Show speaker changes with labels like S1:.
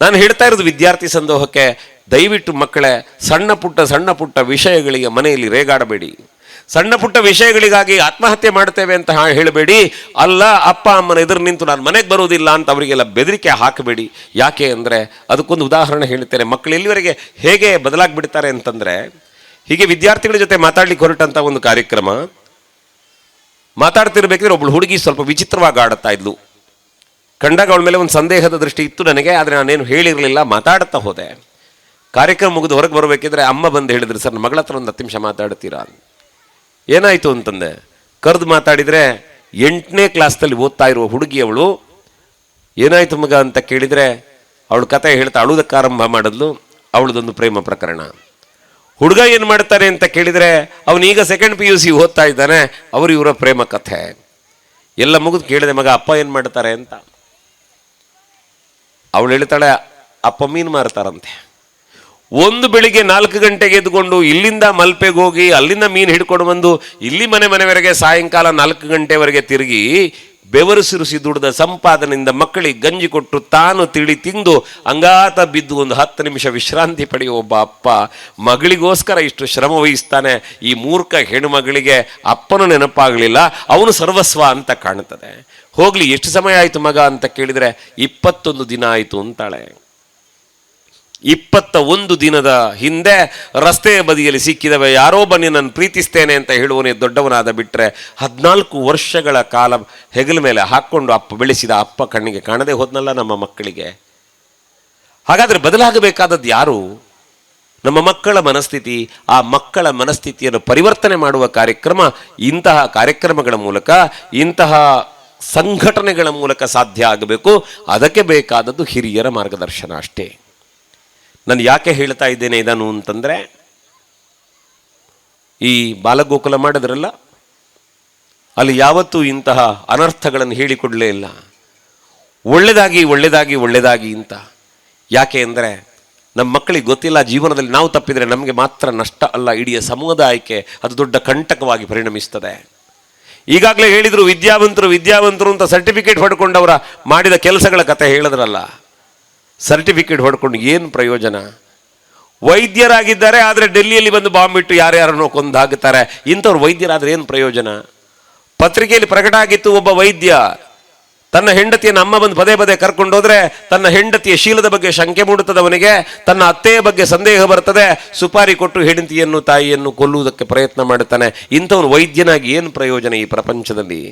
S1: ನಾನು ಹೇಳ್ತಾ ಇರೋದು ವಿದ್ಯಾರ್ಥಿ ಸಂದೋಹಕ್ಕೆ, ದಯವಿಟ್ಟು ಮಕ್ಕಳೇ, ಸಣ್ಣ ಪುಟ್ಟ ವಿಷಯಗಳಿಗೆ ಮನೆಯಲ್ಲಿ ರೇಗಾಡಬೇಡಿ. ಸಣ್ಣ ಪುಟ್ಟ ವಿಷಯಗಳಿಗಾಗಿ ಆತ್ಮಹತ್ಯೆ ಮಾಡ್ತೇವೆ ಅಂತ ಹೇಳಬೇಡಿ. ಅಲ್ಲ, ಅಪ್ಪ ಅಮ್ಮನ ಎದುರು ನಿಂತು ನಾನು ಮನೆಗೆ ಬರುವುದಿಲ್ಲ ಅಂತ ಅವರಿಗೆಲ್ಲ ಬೆದರಿಕೆ ಹಾಕಬೇಡಿ. ಯಾಕೆ ಅಂದರೆ ಅದಕ್ಕೊಂದು ಉದಾಹರಣೆ ಹೇಳ್ತೇನೆ. ಮಕ್ಕಳು ಎಲ್ಲಿವರೆಗೆ ಹೇಗೆ ಬದಲಾಗ್ಬಿಡ್ತಾರೆ ಅಂತಂದರೆ, ಹೀಗೆ ವಿದ್ಯಾರ್ಥಿಗಳ ಜೊತೆ ಮಾತಾಡ್ಲಿಕ್ಕೆ ಹೊರಟಂಥ ಒಂದು ಕಾರ್ಯಕ್ರಮ. ಮಾತಾಡ್ತಿರ್ಬೇಕಿದ್ರೆ ಒಬ್ಳು ಹುಡುಗಿ ಸ್ವಲ್ಪ ವಿಚಿತ್ರವಾಗಿ ಆಡುತ್ತಾ ಇದ್ಲು. ಕಂಡಾಗ ಅವಳ ಮೇಲೆ ಒಂದು ಸಂದೇಹದ ದೃಷ್ಟಿ ಇತ್ತು ನನಗೆ, ಆದರೆ ನಾನೇನು ಹೇಳಿರಲಿಲ್ಲ, ಮಾತಾಡ್ತಾ ಹೋದೆ. ಕಾರ್ಯಕ್ರಮ ಮುಗಿದು ಹೊರಗೆ ಬರಬೇಕಿದ್ರೆ ಅಮ್ಮ ಬಂದು ಹೇಳಿದ್ರು, ಸರ್ ಮಗಳ ಹತ್ರ ಒಂದು 10 ನಿಮಿಷ ಮಾತಾಡ್ತೀರಾ? ಏನಾಯಿತು ಅಂತಂದೆ. ಕರೆದು ಮಾತಾಡಿದರೆ 8ನೇ ಕ್ಲಾಸ್ನಲ್ಲಿ ಓದ್ತಾ ಇರುವ ಹುಡುಗಿ ಅವಳು. ಏನಾಯಿತು ಮಗ ಅಂತ ಕೇಳಿದರೆ ಅವಳು ಕತೆ ಹೇಳ್ತಾ ಅಳುವುದಕ್ಕೆ ಆರಂಭ ಮಾಡಿದ್ಲು. ಅವಳದೊಂದು ಪ್ರೇಮ ಪ್ರಕರಣ. ಹುಡುಗ ಏನು ಮಾಡ್ತಾರೆ ಅಂತ ಕೇಳಿದರೆ ಅವನೀಗ 2nd PUC ಓದ್ತಾ ಇದ್ದಾನೆ. ಅವರು ಇವರ ಪ್ರೇಮ ಕಥೆ ಎಲ್ಲ ಮುಗಿದು ಕೇಳಿದೆ, ಮಗ ಅಪ್ಪ ಏನು ಮಾಡ್ತಾರೆ ಅಂತ. ಅವಳು ಹೇಳ್ತಾಳೆ, ಅಪ್ಪ ಮೀನು ಮಾರ್ತಾರಂತೆ. ಒಂದು ಬೆಳಿಗ್ಗೆ 4 ಗಂಟೆಗೆ ಎದ್ದುಕೊಂಡು ಇಲ್ಲಿಂದ ಮಲ್ಪೆಗೆ ಹೋಗಿ ಅಲ್ಲಿಂದ ಮೀನು ಹಿಡ್ಕೊಂಡು ಬಂದು ಇಲ್ಲಿ ಮನೆವರೆಗೆ ಸಾಯಂಕಾಲ 4 ಗಂಟೆವರೆಗೆ ತಿರುಗಿ ಬೆವರು ಸುರಿಸಿ ದುಡಿದ ಸಂಪಾದನೆಯಿಂದ ಮಕ್ಕಳಿಗೆ ಗಂಜಿ ಕೊಟ್ಟು ತಾನು ತಿಂದು ಅಂಗಾತ ಬಿದ್ದು ಒಂದು 10 ನಿಮಿಷ ವಿಶ್ರಾಂತಿ ಪಡೆಯುವ ಒಬ್ಬ ಅಪ್ಪ ಮಗಳಿಗೋಸ್ಕರ ಇಷ್ಟು ಶ್ರಮ ವಹಿಸ್ತಾನೆ. ಈ ಮೂರ್ಖ ಹೆಣ್ಣು ಮಗಳಿಗೆ ಅಪ್ಪನೂ ನೆನಪಾಗಲಿಲ್ಲ, ಅವನು ಸರ್ವಸ್ವ ಅಂತ ಕಾಣುತ್ತದೆ. ಹೋಗ್ಲಿ, ಎಷ್ಟು ಸಮಯ ಆಯಿತು ಮಗ ಅಂತ ಕೇಳಿದರೆ 21 ದಿನ ಆಯಿತು ಅಂತಾಳೆ. 21 ದಿನದ ಹಿಂದೆ ರಸ್ತೆಯ ಬದಿಯಲ್ಲಿ ಸಿಕ್ಕಿದವೆ ಯಾರೋ ಬನ್ನಿ ನಾನು ಪ್ರೀತಿಸ್ತೇನೆ ಅಂತ ಹೇಳುವನೇ ದೊಡ್ಡವನಾದ. ಬಿಟ್ಟರೆ 14 ವರ್ಷಗಳ ಕಾಲ ಹೆಗಲ ಮೇಲೆ ಹಾಕ್ಕೊಂಡು ಅಪ್ಪ ಬೆಳೆಸಿದ ಅಪ್ಪ ಕಣ್ಣಿಗೆ ಕಾಣದೆ ಹೋದ್ನಲ್ಲ ನಮ್ಮ ಮಕ್ಕಳಿಗೆ. ಹಾಗಾದರೆ ಬದಲಾಗಬೇಕಾದದ್ದು ಯಾರು? ನಮ್ಮ ಮಕ್ಕಳ ಮನಸ್ಥಿತಿ. ಆ ಮಕ್ಕಳ ಮನಸ್ಥಿತಿಯನ್ನು ಪರಿವರ್ತನೆ ಮಾಡುವ ಕಾರ್ಯಕ್ರಮ ಇಂತಹ ಕಾರ್ಯಕ್ರಮಗಳ ಮೂಲಕ, ಇಂತಹ ಸಂಘಟನೆಗಳ ಮೂಲಕ ಸಾಧ್ಯ ಆಗಬೇಕು. ಅದಕ್ಕೆ ಬೇಕಾದದ್ದು ಹಿರಿಯರ ಮಾರ್ಗದರ್ಶನ ಅಷ್ಟೇ. ನಾನು ಯಾಕೆ ಹೇಳ್ತಾ ಇದ್ದೇನೆ ಇದನ್ನು ಅಂತಂದರೆ, ಈ ಬಾಲಗೋಕುಲ ಮಾಡಿದ್ರಲ್ಲ, ಅಲ್ಲಿ ಯಾವತ್ತೂ ಇಂತಹ ಅನರ್ಥಗಳನ್ನು ಹೇಳಿಕೊಡಲೇ ಇಲ್ಲ. ಒಳ್ಳೆದಾಗಿ ಅಂತ. ಯಾಕೆ ಅಂದರೆ ನಮ್ಮ ಮಕ್ಕಳಿಗೆ ಗೊತ್ತಿಲ್ಲ, ಜೀವನದಲ್ಲಿ ನಾವು ತಪ್ಪಿದರೆ ನಮಗೆ ಮಾತ್ರ ನಷ್ಟ ಅಲ್ಲ, ಇಡೀ ಸಮುದಾಯಕ್ಕೆ ಅದು ದೊಡ್ಡ ಕಂಟಕವಾಗಿ ಪರಿಣಮಿಸ್ತದೆ. ಈಗಾಗಲೇ ಹೇಳಿದರು, ವಿದ್ಯಾವಂತರು ಅಂತ ಸರ್ಟಿಫಿಕೇಟ್ ಹೊಡ್ಕೊಂಡವರ ಮಾಡಿದ ಕೆಲಸಗಳ ಕತೆ ಹೇಳಿದ್ರಲ್ಲ. ಸರ್ಟಿಫಿಕೇಟ್ ಹೊಡ್ಕೊಂಡು ಏನು ಪ್ರಯೋಜನ? ವೈದ್ಯರಾಗಿದ್ದಾರೆ, ಆದರೆ ಡೆಲ್ಲಿಯಲ್ಲಿ ಬಂದು ಬಾಂಬ್ ಇಟ್ಟು ಯಾರ್ಯಾರನ್ನೋ ಕೊಂದಾಗುತ್ತಾರೆ. ಇಂಥವ್ರು ವೈದ್ಯರಾದರೆ ಏನು ಪ್ರಯೋಜನ? ಪತ್ರಿಕೆಯಲ್ಲಿ ಪ್ರಕಟ ಆಗಿತ್ತು, ಒಬ್ಬ ವೈದ್ಯ ತನ್ನ ಹೆಂಡತಿಯನ್ನು ಅಮ್ಮ ಬಂದು ಪದೇ ಕರ್ಕೊಂಡೋದ್ರೆ ತನ್ನ ಹೆಂಡತಿಯ ಶೀಲದ ಬಗ್ಗೆ ಶಂಕೆ ಮೂಡುತ್ತದೆ ಅವನಿಗೆ, ತನ್ನ ಅತ್ತೆಯ ಬಗ್ಗೆ ಸಂದೇಹ ಬರ್ತದೆ, ಸುಪಾರಿ ಕೊಟ್ಟು ಹೆಂಡತಿಯನ್ನು ತಾಯಿಯನ್ನು ಕೊಲ್ಲುವುದಕ್ಕೆ ಪ್ರಯತ್ನ ಮಾಡುತ್ತಾನೆ. ಇಂಥವನು ವೈದ್ಯನಾಗಿ ಏನು ಪ್ರಯೋಜನ ಈ ಪ್ರಪಂಚದಲ್ಲಿ?